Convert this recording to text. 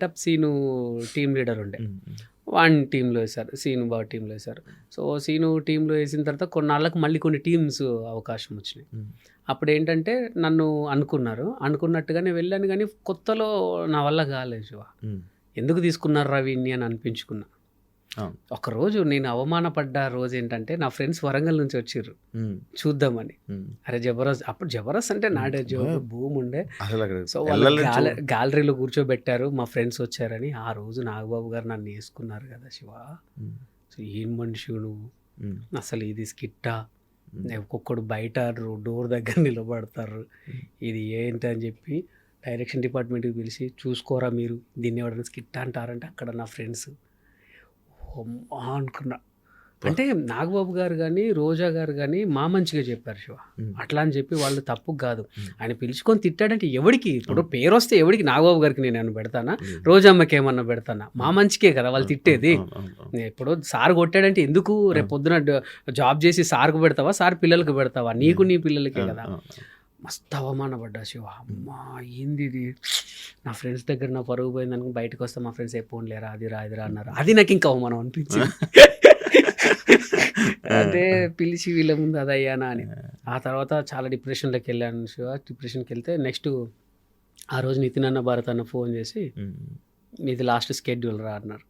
టప్ scene team leader ఉండే. వాడిని టీంలో వేశారు. సీను బావ టీంలో వేశారు. సో, సీను టీంలో వేసిన తర్వాత కొన్నాళ్ళకి మళ్ళీ కొన్ని టీమ్స్ అవకాశం వచ్చినాయి. అప్పుడేంటంటే నన్ను అనుకున్నారు. అనుకున్నట్టుగానే వెళ్ళాను గానీ కొత్తలో నా వల్ల కాలేదు శివ. ఎందుకు తీసుకున్నారురా వీడిని అని అనిపించుకున్నా. ఒకరోజు నేను అవమానపడ్డ రోజేంటంటే నా ఫ్రెండ్స్ వరంగల్ నుంచి వచ్చిర్రు చూద్దామని. అరే జబర్దస్త్, అప్పుడు జబర్దస్త్ అంటే నాడే భూమి ఉండే. సో వాళ్ళు గ్యాలరీలో కూర్చోబెట్టారు, మా ఫ్రెండ్స్ వచ్చారని. ఆ రోజు నాగబాబు గారు నన్ను వేసుకున్నారు కదా శివ. సో ఏం మనిషి నువ్వు, అసలు ఇది స్కిట్టా, ఒక్కొక్కడు బయట డోర్ దగ్గర నిలబడతారు, ఇది ఏంటి అని చెప్పి డైరెక్షన్ డిపార్ట్మెంట్కి పిలిచి చూసుకోరా మీరు, దీన్ని ఎవరైనా స్కిట్ అంటారంటే అక్కడ నా ఫ్రెండ్స్ అనుకున్నా. అంటే నాగబాబు గారు కానీ రోజా గారు కానీ మా మంచిగా చెప్పారు శివ. అట్లా అని చెప్పి వాళ్ళు తప్పు కాదు. ఆయన పిలుచుకొని తిట్టాడంటే ఎవడికి, ఇప్పుడు పేరు వస్తే ఎవడికి, నాగబాబు గారికి నేను ఏమన్నా పెడతానా, రోజమ్మకి ఏమన్నా పెడతానా, మా మంచికే కదా వాళ్ళు తిట్టేది. ఇప్పుడు సార్ కొట్టాడంటే ఎందుకు, రేపు పొద్దున జాబ్ చేసి సార్కు పెడతావా, సార్ పిల్లలకు పెడతావా, నీకు నీ పిల్లలకే కదా. మస్తు అవమానపడ్డా శివ. అమ్మా ఏంది ఇది, నా ఫ్రెండ్స్ దగ్గర నా పరుగు పోయింది అనుకుని బయటకు వస్తే మా ఫ్రెండ్స్ ఎప్పుడు లేరా అది రా అన్నారు. అది నాకు ఇంకా అవమానం అనిపించింది. అదే పిలిచి వీళ్ళ ముందు అది అయ్యానా అని. ఆ తర్వాత చాలా డిప్రెషన్లోకి వెళ్ళాను శివ. డిప్రెషన్కి వెళ్తే నెక్స్ట్ ఆ రోజు నితిన్ అన్న భారత్ అన్న ఫోన్ చేసి ఇది లాస్ట్ స్కెడ్యూల్ రా అన్నారు.